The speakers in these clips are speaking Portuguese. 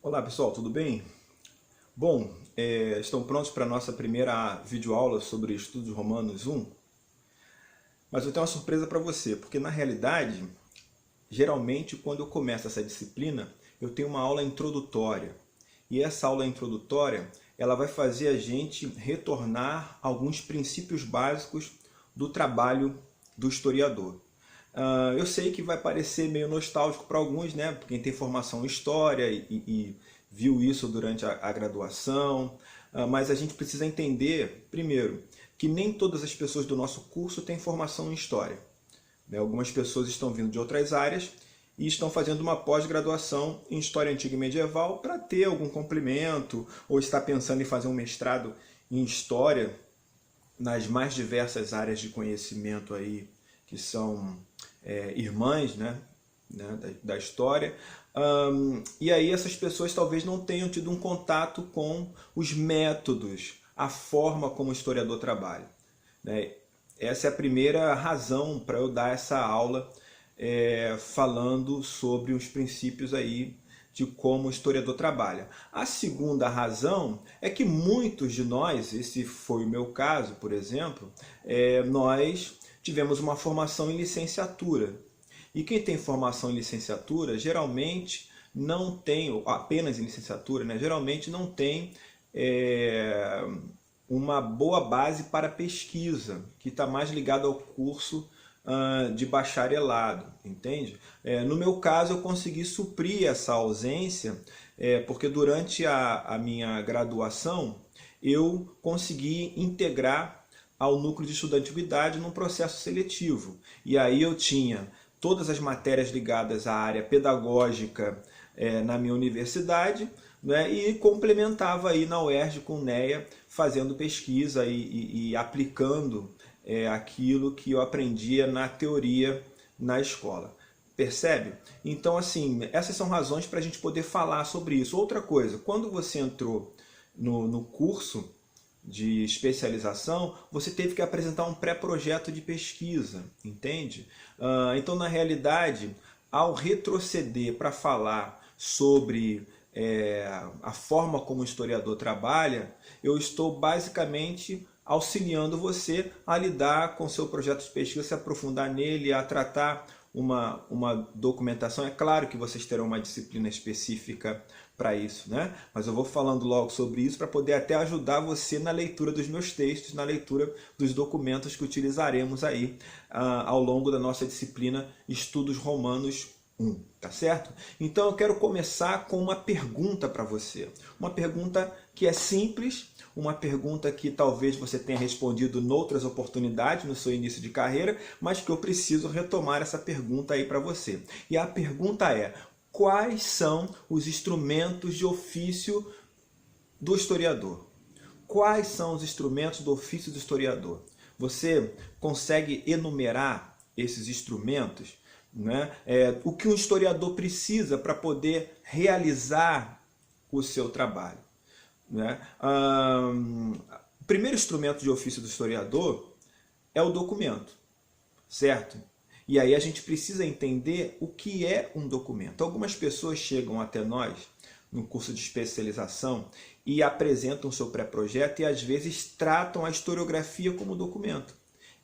Olá pessoal, tudo bem? Bom, estão prontos para a nossa primeira videoaula sobre Estudos Romanos 1? Mas eu tenho uma surpresa para você, porque na realidade, geralmente quando eu começo essa disciplina, eu tenho uma aula introdutória. E essa aula introdutória, ela vai fazer a gente retornar a alguns princípios básicos do trabalho do historiador. Eu sei que vai parecer meio nostálgico para alguns, né? Quem tem formação em história e viu isso durante a graduação, mas a gente precisa entender, primeiro, que nem todas as pessoas do nosso curso têm formação em história. Né? Algumas pessoas estão vindo de outras áreas e estão fazendo uma pós-graduação em História Antiga e Medieval para ter algum complemento, ou está pensando em fazer um mestrado em História nas mais diversas áreas de conhecimento aí que são irmãs, da história. E aí essas pessoas talvez não tenham tido um contato com os métodos, a forma como o historiador trabalha. Né? Essa é a primeira razão para eu dar essa aula falando sobre os princípios aí de como o historiador trabalha. A segunda razão é que muitos de nós, esse foi o meu caso, por exemplo, nós tivemos uma formação em licenciatura. E quem tem formação em licenciatura, geralmente não tem, ou apenas em licenciatura, né, geralmente não tem uma boa base para pesquisa, que está mais ligado ao curso de bacharelado, entende? No meu caso, eu consegui suprir essa ausência, porque durante a minha graduação, eu consegui integrar ao núcleo de estudo da antiguidade num processo seletivo. E aí eu tinha todas as matérias ligadas à área pedagógica na minha universidade, né, e complementava aí na UERJ com o NEA, fazendo pesquisa e aplicando aquilo que eu aprendia na teoria na escola. Percebe? Então, assim, essas são razões para a gente poder falar sobre isso. Outra coisa, quando você entrou no curso de especialização, você teve que apresentar um pré-projeto de pesquisa, entende? Então, na realidade, ao retroceder para falar sobre a forma como o historiador trabalha, eu estou basicamente auxiliando você a lidar com seu projeto de pesquisa, se aprofundar nele, a tratar uma documentação. É claro que vocês terão uma disciplina específica para isso, né? Mas eu vou falando logo sobre isso para poder até ajudar você na leitura dos meus textos, na leitura dos documentos que utilizaremos aí ao longo da nossa disciplina Estudos Romanos 1, tá certo? Então eu quero começar com uma pergunta para você. Uma pergunta que é simples, uma pergunta que talvez você tenha respondido em outras oportunidades no seu início de carreira, mas que eu preciso retomar essa pergunta aí para você. E a pergunta é: quais são os instrumentos de ofício do historiador? Quais são os instrumentos do ofício do historiador? Você consegue enumerar esses instrumentos? Né? O que um historiador precisa para poder realizar o seu trabalho? Né? O primeiro instrumento de ofício do historiador é o documento, certo? E aí a gente precisa entender o que é um documento. Algumas pessoas chegam até nós no curso de especialização e apresentam o seu pré-projeto e às vezes tratam a historiografia como documento.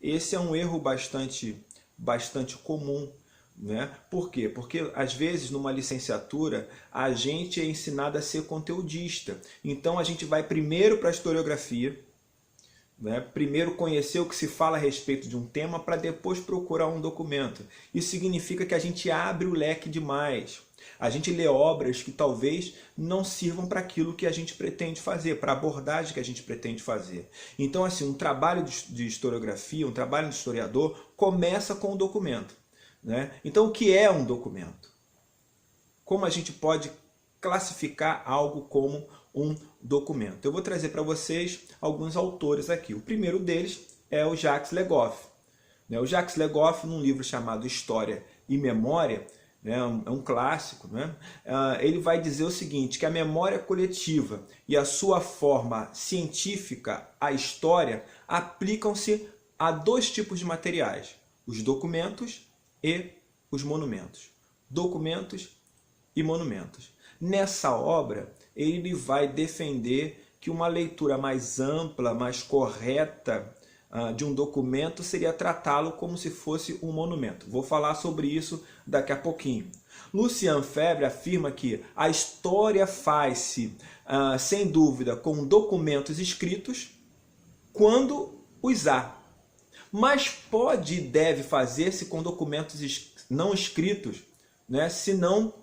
Esse é um erro bastante comum. Né? Por quê? Porque às vezes numa licenciatura a gente é ensinado a ser conteudista. Então a gente vai primeiro para a historiografia, né? Primeiro conhecer o que se fala a respeito de um tema para depois procurar um documento. Isso significa que a gente abre o leque demais. A gente lê obras que talvez não sirvam para aquilo que a gente pretende fazer, para a abordagem que a gente pretende fazer. Então, assim, um trabalho de historiografia, um trabalho de historiador, começa com o documento. Né? Então, o que é um documento? Como a gente pode classificar algo como um documento? Eu vou trazer para vocês alguns autores aqui. O primeiro deles é o Jacques Le Goff. O Jacques Le Goff, num livro chamado História e Memória, é um clássico, né? Ele vai dizer o seguinte, que a memória coletiva e a sua forma científica, a história, aplicam-se a dois tipos de materiais: os documentos e os monumentos. Documentos e monumentos. Nessa obra, ele vai defender que uma leitura mais ampla, mais correta de um documento seria tratá-lo como se fosse um monumento. Vou falar sobre isso daqui a pouquinho. Lucien Febvre afirma que a história faz-se, sem dúvida, com documentos escritos quando os há. Mas pode e deve fazer-se com documentos não escritos, né, se não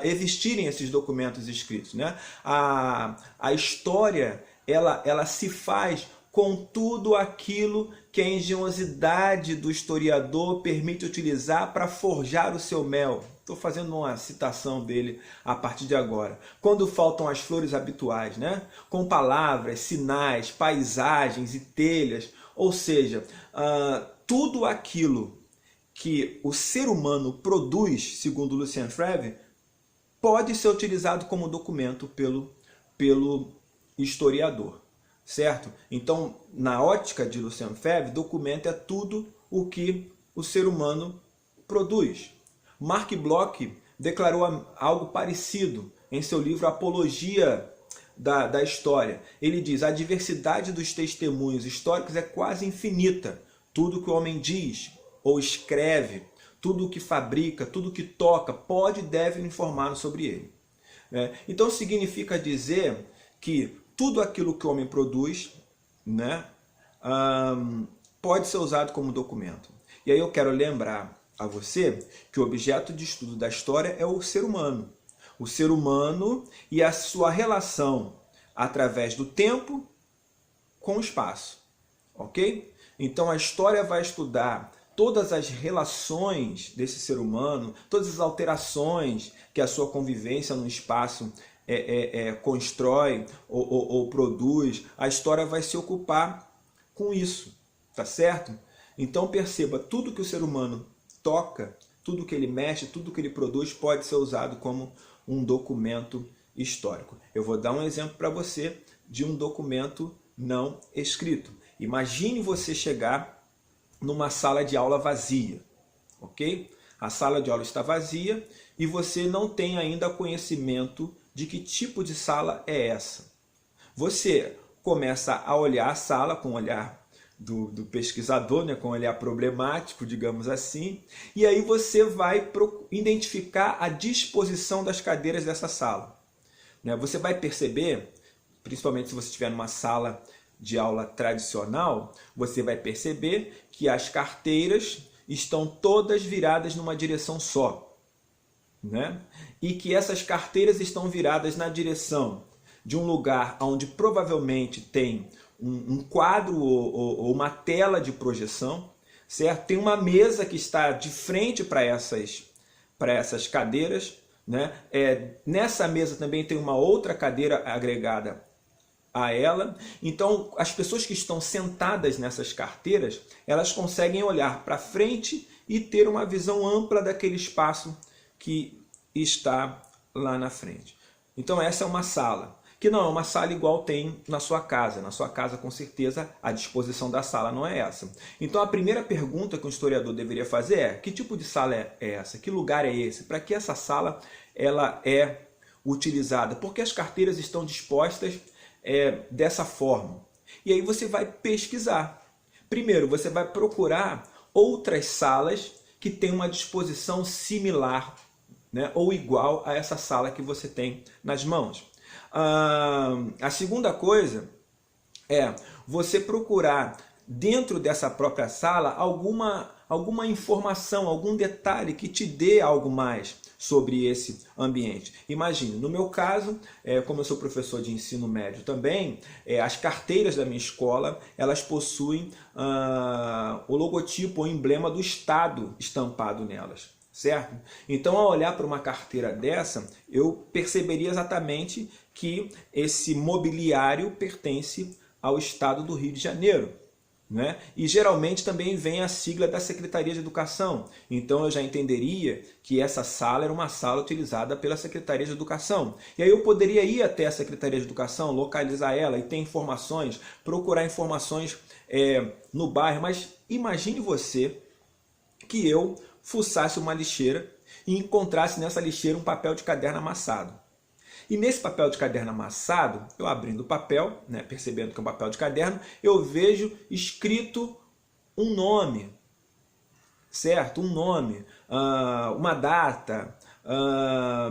existirem esses documentos escritos, né? A história ela se faz com tudo aquilo que a engenhosidade do historiador permite utilizar para forjar o seu mel. Estou fazendo uma citação dele a partir de agora. Quando faltam as flores habituais, né? Com palavras, sinais, paisagens e telhas, ou seja, tudo aquilo que o ser humano produz, segundo Lucien Febvre, pode ser utilizado como documento pelo historiador, certo? Então, na ótica de Lucien Febvre, documento é tudo o que o ser humano produz. Marc Bloch declarou algo parecido em seu livro Apologia da História. Ele diz: a diversidade dos testemunhos históricos é quase infinita. Tudo que o homem diz ou escreve, tudo o que fabrica, tudo o que toca, pode e deve informar sobre ele. Então significa dizer que tudo aquilo que o homem produz, né, pode ser usado como documento. E aí eu quero lembrar a você que o objeto de estudo da história é o ser humano. O ser humano e a sua relação através do tempo com o espaço. Ok? Então a história vai estudar todas as relações desse ser humano, todas as alterações que a sua convivência no espaço constrói ou produz. A história vai se ocupar com isso, tá certo? Então perceba, tudo que o ser humano toca, tudo que ele mexe, tudo que ele produz pode ser usado como um documento histórico. Eu vou dar um exemplo para você de um documento não escrito. Imagine você chegar numa sala de aula vazia, ok? A sala de aula está vazia e você não tem ainda conhecimento de que tipo de sala é essa. Você começa a olhar a sala com o olhar do pesquisador, né, com um olhar problemático, digamos assim, e aí você vai identificar a disposição das cadeiras dessa sala. Você vai perceber, principalmente se você estiver numa sala de aula tradicional, você vai perceber que as carteiras estão todas viradas numa direção só, né? E que essas carteiras estão viradas na direção de um lugar onde provavelmente tem um quadro ou uma tela de projeção, certo? Tem uma mesa que está de frente para essas cadeiras, né? Nessa mesa também tem uma outra cadeira agregada a ela. Então as pessoas que estão sentadas nessas carteiras, elas conseguem olhar para frente e ter uma visão ampla daquele espaço que está lá na frente. Então essa é uma sala, que não é uma sala igual tem na sua casa. Na sua casa, com certeza, a disposição da sala não é essa. Então a primeira pergunta que um historiador deveria fazer é: que tipo de sala é essa? Que lugar é esse? Para que essa sala ela é utilizada? Porque as carteiras estão dispostas dessa forma. E aí você vai pesquisar. Primeiro, você vai procurar outras salas que tenham uma disposição similar, né, ou igual a essa sala que você tem nas mãos. A segunda coisa é você procurar dentro dessa própria sala alguma informação, algum detalhe que te dê algo mais sobre esse ambiente. Imagine, no meu caso, como eu sou professor de ensino médio também, as carteiras da minha escola, elas possuem o logotipo, o emblema do Estado estampado nelas. Certo? Então, ao olhar para uma carteira dessa, eu perceberia exatamente que esse mobiliário pertence ao Estado do Rio de Janeiro, né? E geralmente também vem a sigla da Secretaria de Educação. Então eu já entenderia que essa sala era uma sala utilizada pela Secretaria de Educação. E aí eu poderia ir até a Secretaria de Educação, localizar ela e ter informações, procurar informações no bairro. Mas imagine você que eu fuçasse uma lixeira e encontrasse nessa lixeira um papel de caderno amassado. E nesse papel de caderno amassado, eu abrindo o papel, né, percebendo que é um papel de caderno, eu vejo escrito um nome, certo? Um nome, uma data,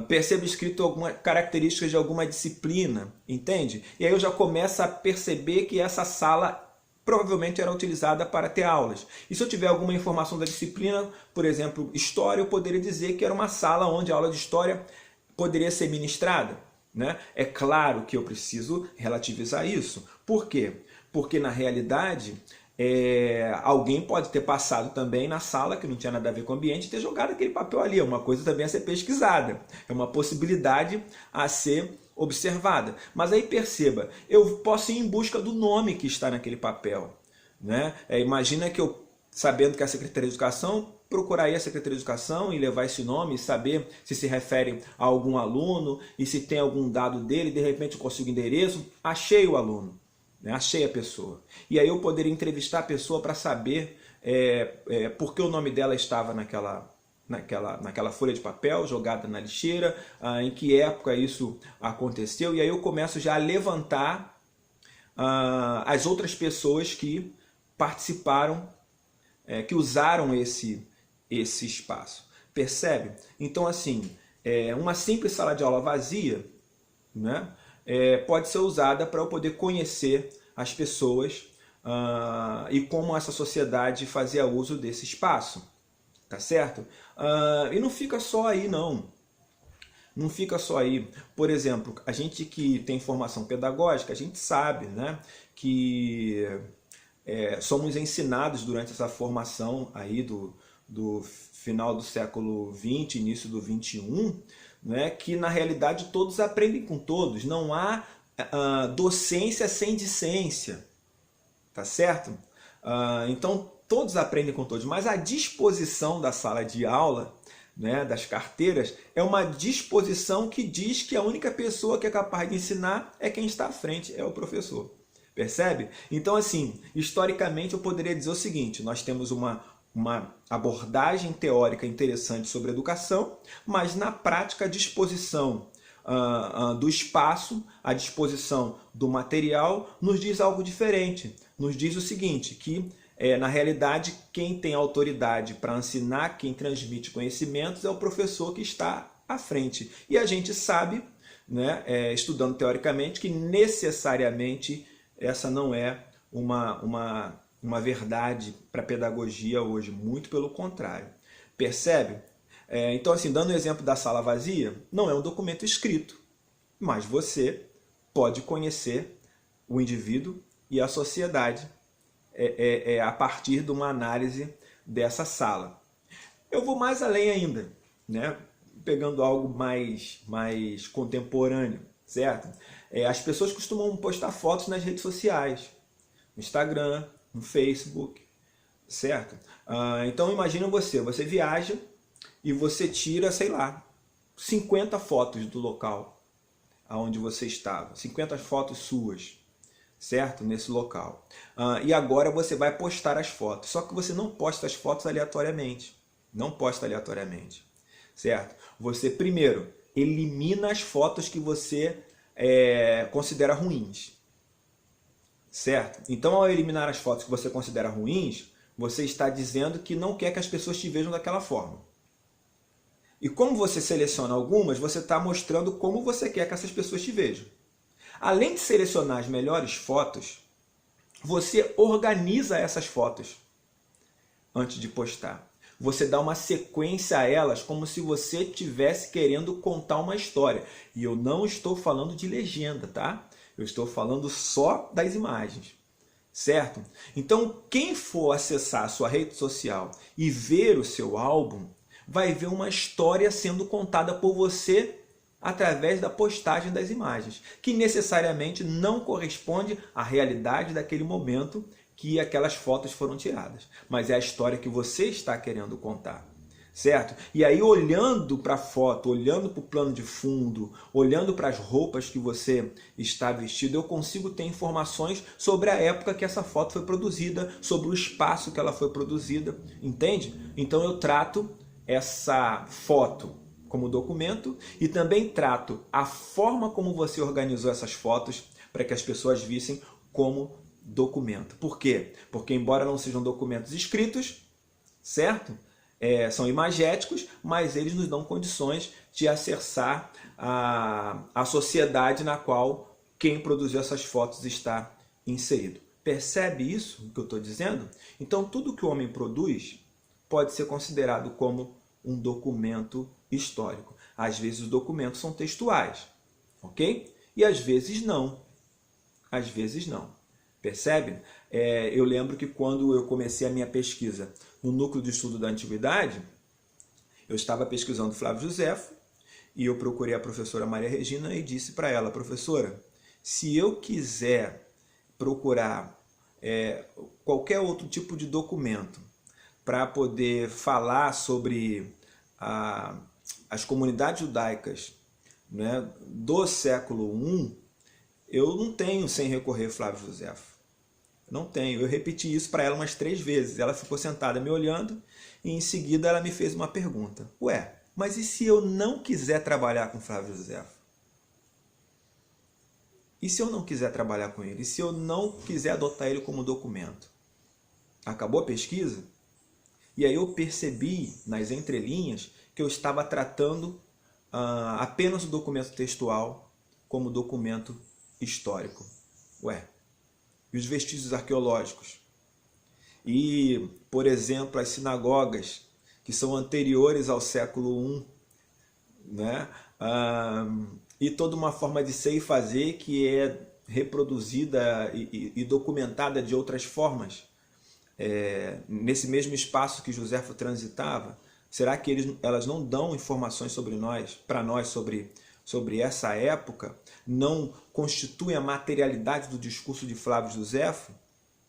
percebo escrito algumas características de alguma disciplina, entende? E aí eu já começo a perceber que essa sala provavelmente era utilizada para ter aulas. E se eu tiver alguma informação da disciplina, por exemplo, história, eu poderia dizer que era uma sala onde a aula de história poderia ser ministrada. Né? É claro que eu preciso relativizar isso. Por quê? Porque na realidade alguém pode ter passado também na sala que não tinha nada a ver com o ambiente e ter jogado aquele papel ali. É uma coisa também a ser pesquisada. É uma possibilidade a ser observada. Mas aí perceba, eu posso ir em busca do nome que está naquele papel. Né? Imagina que eu, sabendo que é a Secretaria de Educação, procurar aí a Secretaria de Educação e levar esse nome e saber se refere a algum aluno e se tem algum dado dele, de repente eu consigo o endereço, achei o aluno, né? Achei a pessoa. E aí eu poderia entrevistar a pessoa para saber por que o nome dela estava naquela folha de papel jogada na lixeira, em que época isso aconteceu, e aí eu começo já a levantar as outras pessoas que participaram, que usaram esse espaço. Percebe? Então, assim, uma simples sala de aula vazia, né, pode ser usada para eu poder conhecer as pessoas e como essa sociedade fazia uso desse espaço. Tá certo? E não fica só aí, não. Não fica só aí. Por exemplo, a gente que tem formação pedagógica, a gente sabe, né, que somos ensinados durante essa formação aí do final do século XX, início do XXI, né, que na realidade todos aprendem com todos. Não há docência sem discência. Tá certo? Então todos aprendem com todos, mas a disposição da sala de aula, né, das carteiras, é uma disposição que diz que a única pessoa que é capaz de ensinar é quem está à frente, é o professor. Percebe? Então, assim, historicamente eu poderia dizer o seguinte: nós temos uma abordagem teórica interessante sobre educação, mas na prática a disposição do espaço, a disposição do material nos diz algo diferente. Nos diz o seguinte, que na realidade quem tem autoridade para ensinar, quem transmite conhecimentos é o professor que está à frente. E a gente sabe, né, estudando teoricamente, que necessariamente essa não é uma verdade para a pedagogia hoje, muito pelo contrário. Percebe? Então, assim, dando o exemplo da sala vazia, não é um documento escrito, mas você pode conhecer o indivíduo e a sociedade a partir de uma análise dessa sala. Eu vou mais além ainda, né? Pegando algo mais contemporâneo, certo? As pessoas costumam postar fotos nas redes sociais, no Instagram, no Facebook, certo? Então imagina você viaja e você tira, sei lá, 50 fotos do local onde você estava, 50 fotos suas, certo? Nesse local. E agora você vai postar as fotos, só que você não posta as fotos aleatoriamente, não posta aleatoriamente, certo? Você primeiro elimina as fotos que você considera ruins, certo? Então, ao eliminar as fotos que você considera ruins, você está dizendo que não quer que as pessoas te vejam daquela forma. E como você seleciona algumas, você está mostrando como você quer que essas pessoas te vejam. Além de selecionar as melhores fotos, você organiza essas fotos antes de postar. Você dá uma sequência a elas como se você estivesse querendo contar uma história. E eu não estou falando de legenda, tá? Eu estou falando só das imagens, certo? Então, quem for acessar a sua rede social e ver o seu álbum, vai ver uma história sendo contada por você através da postagem das imagens, que necessariamente não corresponde à realidade daquele momento que aquelas fotos foram tiradas, mas é a história que você está querendo contar, certo? E aí, olhando para a foto, olhando para o plano de fundo, olhando para as roupas que você está vestido, eu consigo ter informações sobre a época que essa foto foi produzida, sobre o espaço que ela foi produzida, entende? Então eu trato essa foto como documento e também trato a forma como você organizou essas fotos para que as pessoas vissem como documento. Por quê? Porque embora não sejam documentos escritos, certo? São imagéticos, mas eles nos dão condições de acessar a sociedade na qual quem produziu essas fotos está inserido. Percebe isso que eu estou dizendo? Então tudo que o homem produz pode ser considerado como um documento histórico. Às vezes os documentos são textuais, ok? E às vezes não. Às vezes não. Percebe? Eu lembro que quando eu comecei a minha pesquisa no Núcleo de Estudo da Antiguidade, eu estava pesquisando Flávio Josefo e eu procurei a professora Maria Regina e disse para ela: professora, se eu quiser procurar qualquer outro tipo de documento para poder falar sobre as comunidades judaicas, né, do século I, eu não tenho sem recorrer a Flávio Josefo. Não tenho. Eu repeti isso para ela umas 3 vezes. Ela ficou sentada me olhando e em seguida ela me fez uma pergunta. Ué, mas e se eu não quiser trabalhar com Flávio Josefo? E se eu não quiser trabalhar com ele? E se eu não quiser adotar ele como documento? Acabou a pesquisa? E aí eu percebi nas entrelinhas que eu estava tratando apenas o documento textual como documento histórico. Ué, e os vestígios arqueológicos? E, por exemplo, as sinagogas, que são anteriores ao século I, né? E toda uma forma de ser e fazer que é reproduzida e documentada de outras formas, nesse mesmo espaço que Josefo transitava. Será que elas não dão informações sobre nós, para nós, sobre essa época? Não constituem a materialidade do discurso de Flávio Josefo?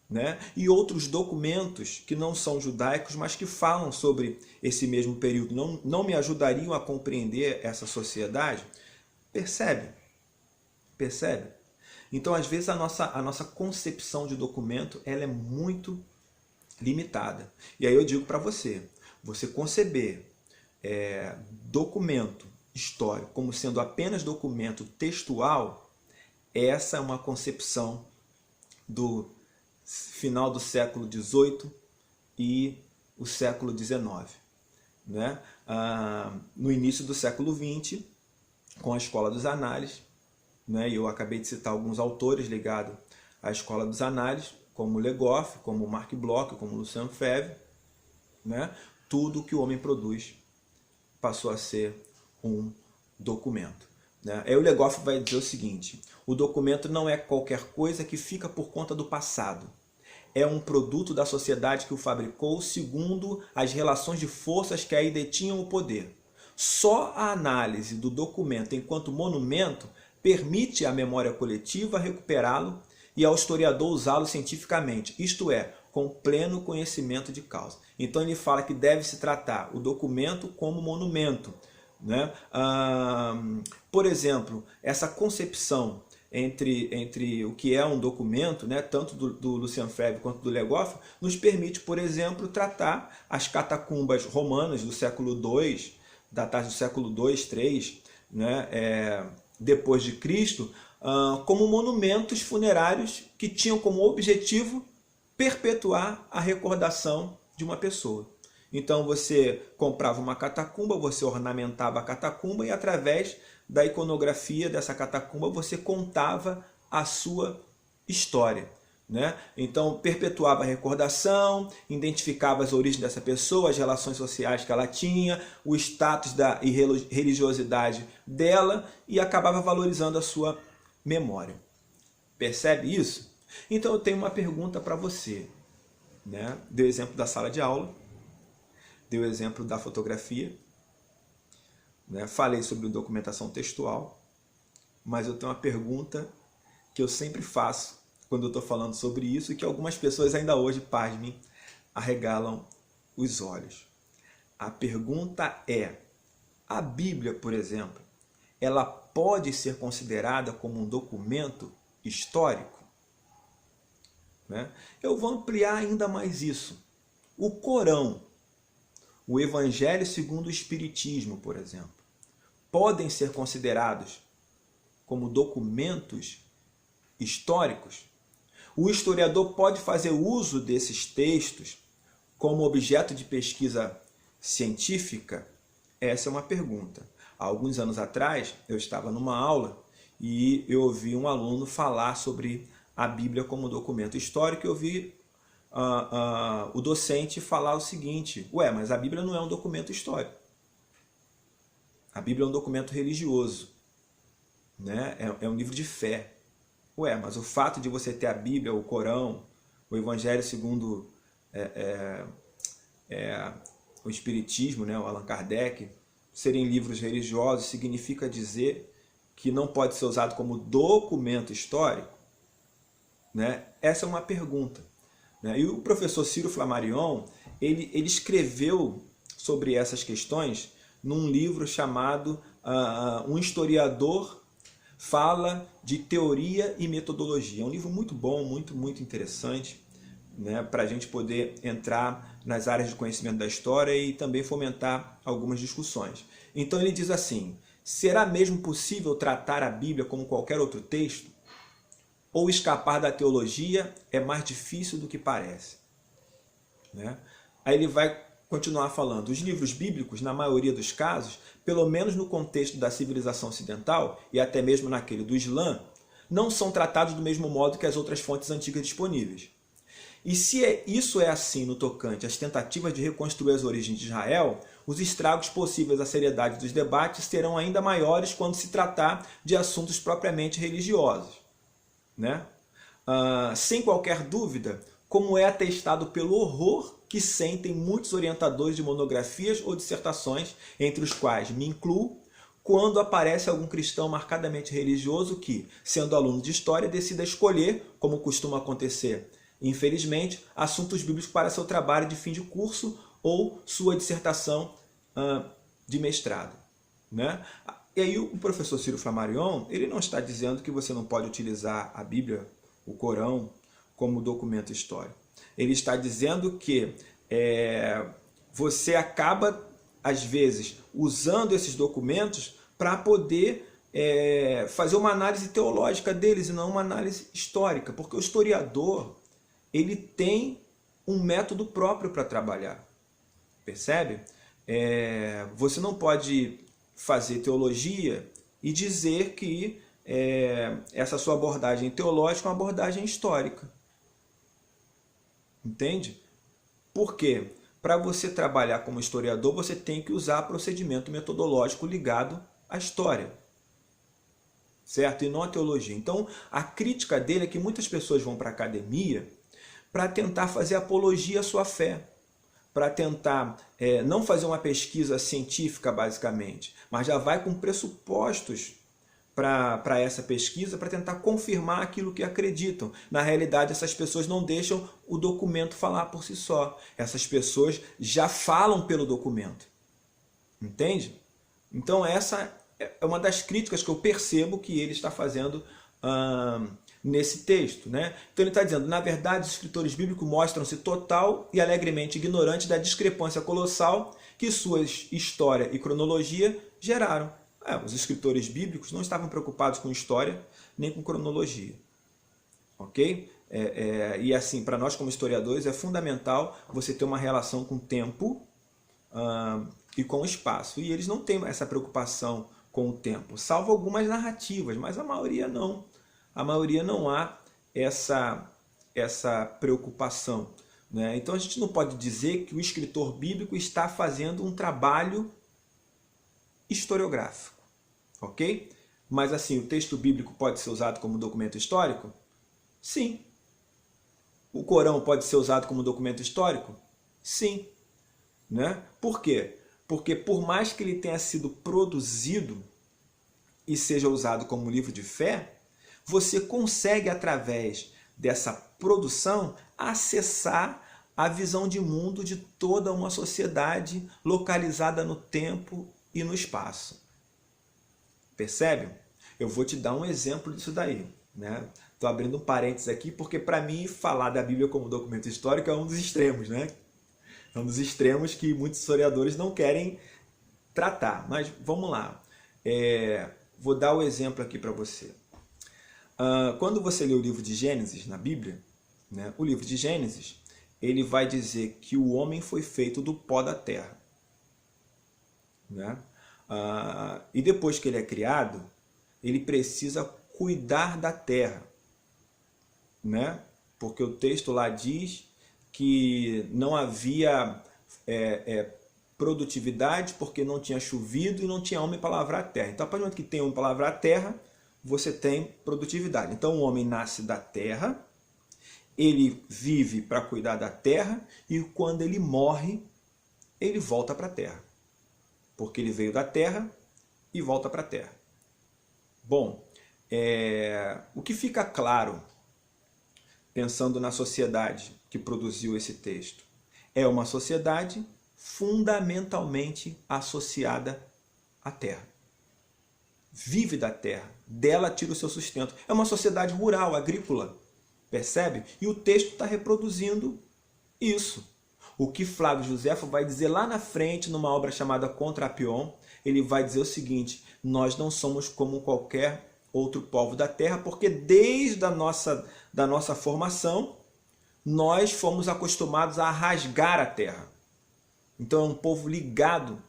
Né? E outros documentos que não são judaicos, mas que falam sobre esse mesmo período, não me ajudariam a compreender essa sociedade? Percebe? Percebe? Então, às vezes, a nossa concepção de documento ela é muito limitada. E aí eu digo para você conceber documento histórico como sendo apenas documento textual, essa é uma concepção do final do século XVIII e o século XIX. Né? No início do século XX, com a Escola dos Análises, né? E eu acabei de citar alguns autores ligados à Escola dos Análises, como Le Goff, como Marc Bloch, como Lucien Febvre, né? Tudo que o homem produz passou a ser um documento. Né? Aí o Le Goff vai dizer o seguinte: o documento não é qualquer coisa que fica por conta do passado. É um produto da sociedade que o fabricou segundo as relações de forças que aí detinham o poder. Só a análise do documento enquanto monumento permite à memória coletiva recuperá-lo e ao historiador usá-lo cientificamente, isto é, com pleno conhecimento de causa. Então ele fala que deve-se tratar o documento como monumento. Né? Por exemplo, essa concepção entre o que é um documento, né, tanto do Lucien Febvre quanto do Le Goff, nos permite, por exemplo, tratar as catacumbas romanas do século II, datadas do século II, III, né, depois de Cristo, como monumentos funerários que tinham como objetivo perpetuar a recordação de uma pessoa. Então você comprava uma catacumba, você ornamentava a catacumba e através da iconografia dessa catacumba você contava a sua história. Né? Então perpetuava a recordação, identificava as origens dessa pessoa, as relações sociais que ela tinha, o status e religiosidade dela e acabava valorizando a sua memória. Percebe isso? Então eu tenho uma pergunta para você. Né? Deu exemplo da sala de aula, deu exemplo da fotografia, né? Falei sobre documentação textual, mas eu tenho uma pergunta que eu sempre faço quando eu estou falando sobre isso e que algumas pessoas ainda hoje, pasmem, arregalam os olhos. A pergunta é: a Bíblia, por exemplo, ela pode ser considerada como um documento histórico? Né? Eu vou ampliar ainda mais isso. O Corão o Evangelho segundo o Espiritismo, por exemplo, podem ser considerados como documentos históricos? O historiador pode fazer uso desses textos como objeto de pesquisa científica? Essa é uma pergunta. Há alguns anos atrás, eu estava numa aula e eu ouvi um aluno falar sobre a Bíblia como documento histórico. Eu ouvi o docente falar o seguinte: ué, mas a Bíblia não é um documento histórico. A Bíblia é um documento religioso, né? É um livro de fé. Ué, mas o fato de você ter a Bíblia, o Corão, o Evangelho segundo o Espiritismo, né, o Allan Kardec, serem livros religiosos, significa dizer que não pode ser usado como documento histórico? Né? Essa é uma pergunta. Né? E o professor Ciro Flammarion, ele escreveu sobre essas questões num livro chamado Um Historiador Fala de Teoria e Metodologia. É um livro muito bom, muito interessante, né, para a gente poder entrar nas áreas de conhecimento da história e também fomentar algumas discussões. Então ele diz assim: será mesmo possível tratar a Bíblia como qualquer outro texto? Ou escapar da teologia é mais difícil do que parece? Né? Aí ele vai continuar falando: os livros bíblicos, na maioria dos casos, pelo menos no contexto da civilização ocidental e até mesmo naquele do Islã, não são tratados do mesmo modo que as outras fontes antigas disponíveis. E se isso é assim no tocante às tentativas de reconstruir as origens de Israel, os estragos possíveis à seriedade dos debates serão ainda maiores quando se tratar de assuntos propriamente religiosos. Né? Sem qualquer dúvida, como é atestado pelo horror que sentem muitos orientadores de monografias ou dissertações, entre os quais me incluo, quando aparece algum cristão marcadamente religioso que, sendo aluno de história, decida escolher, como costuma acontecer, infelizmente, assuntos bíblicos para seu trabalho de fim de curso ou sua dissertação de mestrado. Né? E aí o professor Ciro Flammarion, ele não está dizendo que você não pode utilizar a Bíblia, o Corão, como documento histórico. Ele está dizendo que você acaba, às vezes, usando esses documentos para poder fazer uma análise teológica deles e não uma análise histórica, porque o historiador, ele tem um método próprio para trabalhar. Percebe? Você não pode fazer teologia e dizer que essa sua abordagem teológica é uma abordagem histórica. Entende? Por quê? Para você trabalhar como historiador, você tem que usar procedimento metodológico ligado à história. Certo? E não à teologia. Então, a crítica dele é que muitas pessoas vão para a academia para tentar fazer apologia à sua fé, para tentar não fazer uma pesquisa científica, basicamente, mas já vai com pressupostos para essa pesquisa, para tentar confirmar aquilo que acreditam. Na realidade, essas pessoas não deixam o documento falar por si só. Essas pessoas já falam pelo documento. Entende? Então essa é uma das críticas que eu percebo que ele está fazendo nesse texto. Né? Então ele está dizendo: na verdade, os escritores bíblicos mostram-se total e alegremente ignorantes da discrepância colossal que suas história e cronologia geraram. Os escritores bíblicos não estavam preocupados com história nem com cronologia. Ok? E assim, para nós como historiadores, é fundamental você ter uma relação com o tempo e com o espaço. E eles não têm essa preocupação com o tempo, salvo algumas narrativas, mas a maioria não. A maioria não há essa preocupação. Né? Então a gente não pode dizer que o escritor bíblico está fazendo um trabalho historiográfico. Ok? Mas assim, o texto bíblico pode ser usado como documento histórico? Sim. O Corão pode ser usado como documento histórico? Sim. Né? Por quê? Porque por mais que ele tenha sido produzido e seja usado como livro de fé, você consegue, através dessa produção, acessar a visão de mundo de toda uma sociedade localizada no tempo e no espaço. Percebe? Eu vou te dar um exemplo disso daí. Estou abrindo um parênteses aqui, porque para mim falar da Bíblia como documento histórico é um dos extremos. Né? É um dos extremos que muitos historiadores não querem tratar. Mas vamos lá. Vou dar o exemplo aqui para você. Quando você lê o livro de Gênesis na Bíblia, né, o livro de Gênesis, ele vai dizer que o homem foi feito do pó da terra. Né? E depois que ele é criado, ele precisa cuidar da terra. Né? Porque o texto lá diz que não havia produtividade porque não tinha chovido e não tinha homem para lavrar a terra. Então, a partir do momento que tem homem para lavrar a terra, você tem produtividade. Então, o homem nasce da terra, ele vive para cuidar da terra e quando ele morre, ele volta para a terra. Porque ele veio da terra e volta para a terra. Bom, o que fica claro, pensando na sociedade que produziu esse texto, é uma sociedade fundamentalmente associada à terra. Vive da terra, dela tira o seu sustento. É uma sociedade rural, agrícola, percebe? E o texto está reproduzindo isso. O que Flávio Josefo vai dizer lá na frente, numa obra chamada Contra Apion, ele vai dizer o seguinte: nós não somos como qualquer outro povo da terra, porque desde a nossa formação, nós fomos acostumados a rasgar a terra. Então é um povo ligado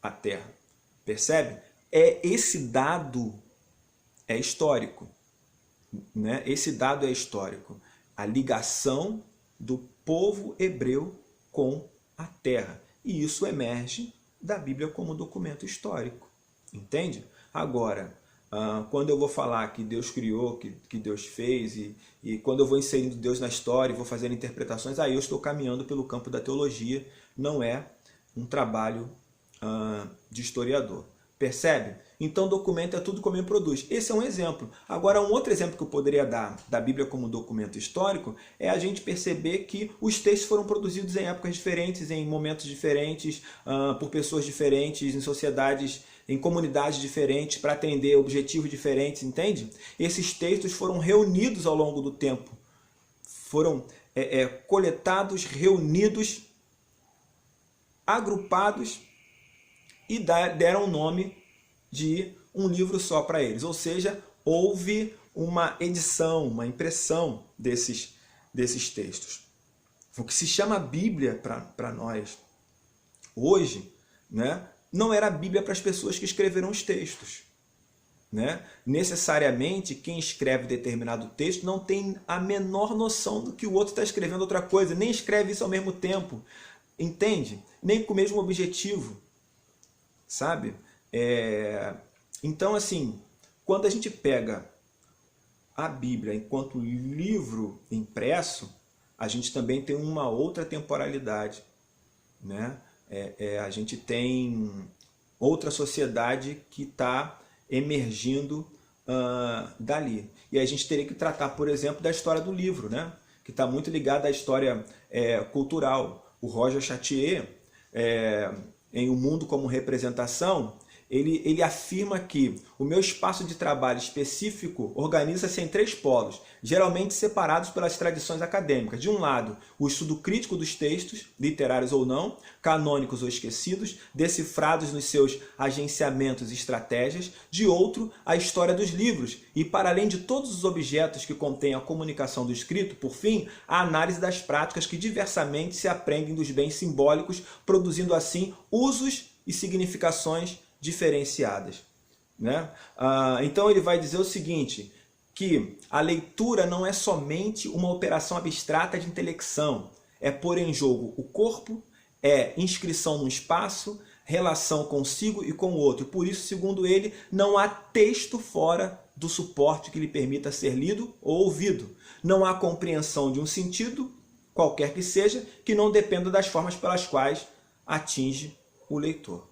à terra. Percebe? Esse dado é histórico. Né? Esse dado é histórico. A ligação do povo hebreu com a terra. E isso emerge da Bíblia como documento histórico. Entende? Agora, quando eu vou falar que Deus criou, que Deus fez, e quando eu vou inserindo Deus na história e vou fazendo interpretações, aí eu estou caminhando pelo campo da teologia, não é um trabalho de historiador. Percebe? Então documento é tudo como ele produz. Esse é um exemplo. Agora, um outro exemplo que eu poderia dar da Bíblia como documento histórico é a gente perceber que os textos foram produzidos em épocas diferentes, em momentos diferentes, por pessoas diferentes, em sociedades, em comunidades diferentes, para atender objetivos diferentes, entende? Esses textos foram reunidos ao longo do tempo. Foram coletados, reunidos, agrupados e deram o nome de um livro só para eles. Ou seja, houve uma edição, uma impressão desses textos. O que se chama Bíblia para nós hoje, né, não era a Bíblia para as pessoas que escreveram os textos. Né? Necessariamente, quem escreve determinado texto não tem a menor noção do que o outro está escrevendo outra coisa, nem escreve isso ao mesmo tempo. Entende? Nem com o mesmo objetivo. Sabe? Então, assim, quando a gente pega a Bíblia enquanto livro impresso, a gente também tem uma outra temporalidade. Né? A gente tem outra sociedade que está emergindo dali. E a gente teria que tratar, por exemplo, da história do livro, né? Que está muito ligada à história cultural. O Roger Chartier, em O Mundo como Representação, ele afirma que o meu espaço de trabalho específico organiza-se em 3 polos, geralmente separados pelas tradições acadêmicas. De um lado, o estudo crítico dos textos, literários ou não, canônicos ou esquecidos, decifrados nos seus agenciamentos e estratégias. De outro, a história dos livros e, para além de todos os objetos que contêm a comunicação do escrito, por fim, a análise das práticas que diversamente se aprendem dos bens simbólicos, produzindo assim usos e significações diferenciadas. Né? Então ele vai dizer o seguinte, que a leitura não é somente uma operação abstrata de intelecção, é pôr em jogo o corpo, é inscrição no espaço, relação consigo e com o outro. Por isso, segundo ele, não há texto fora do suporte que lhe permita ser lido ou ouvido. Não há compreensão de um sentido, qualquer que seja, que não dependa das formas pelas quais atinge o leitor.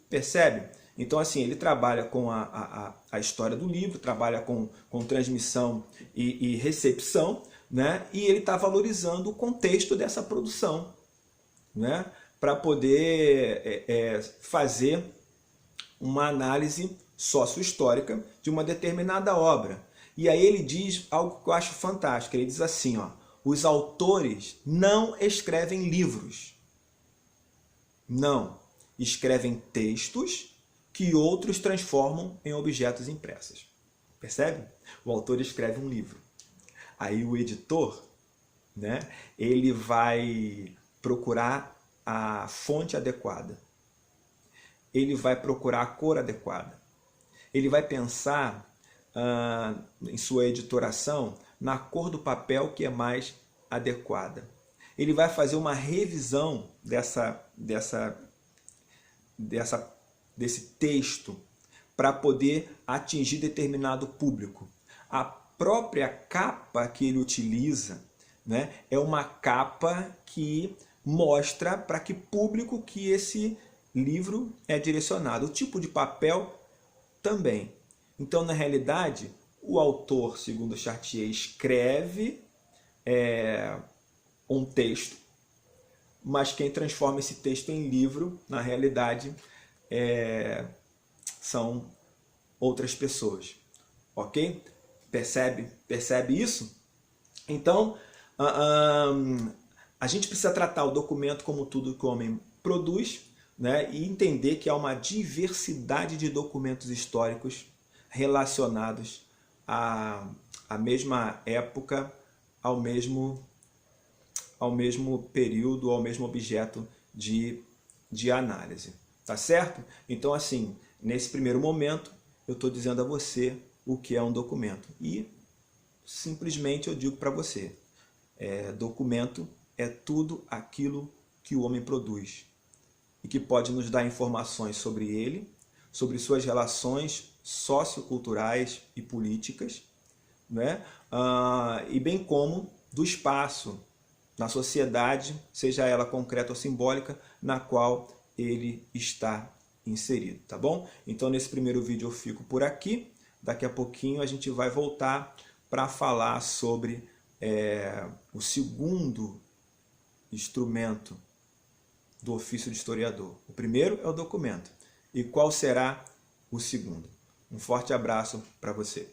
Percebe? Então, assim, ele trabalha com a história do livro, trabalha com transmissão e recepção, né? E ele está valorizando o contexto dessa produção, né? Para poder fazer uma análise sócio-histórica de uma determinada obra. E aí ele diz algo que eu acho fantástico. Ele diz assim, ó, os autores não escrevem livros. Não. Escrevem textos que outros transformam em objetos impressos. Percebe? O autor escreve um livro. Aí o editor, né, ele vai procurar a fonte adequada. Ele vai procurar a cor adequada. Ele vai pensar em sua editoração na cor do papel que é mais adequada. Ele vai fazer uma revisão desse texto para poder atingir determinado público. A própria capa que ele utiliza, né, é uma capa que mostra para que público que esse livro é direcionado. O tipo de papel também. Então, na realidade, o autor, segundo Chartier, escreve um texto, mas quem transforma esse texto em livro, na realidade, são outras pessoas. Ok? Percebe isso? Então, a gente precisa tratar o documento como tudo que o homem produz, né, e entender que há uma diversidade de documentos históricos relacionados à mesma época, ao mesmo período, ao mesmo objeto de análise. Tá certo? Então, assim, nesse primeiro momento, eu estou dizendo a você o que é um documento. E simplesmente eu digo para você, documento é tudo aquilo que o homem produz e que pode nos dar informações sobre ele, sobre suas relações socioculturais e políticas, né? E bem como do espaço na sociedade, seja ela concreta ou simbólica, na qual ele está inserido, tá bom? Então nesse primeiro vídeo eu fico por aqui, daqui a pouquinho a gente vai voltar para falar sobre o segundo instrumento do ofício de historiador. O primeiro é o documento. E qual será o segundo? Um forte abraço para você.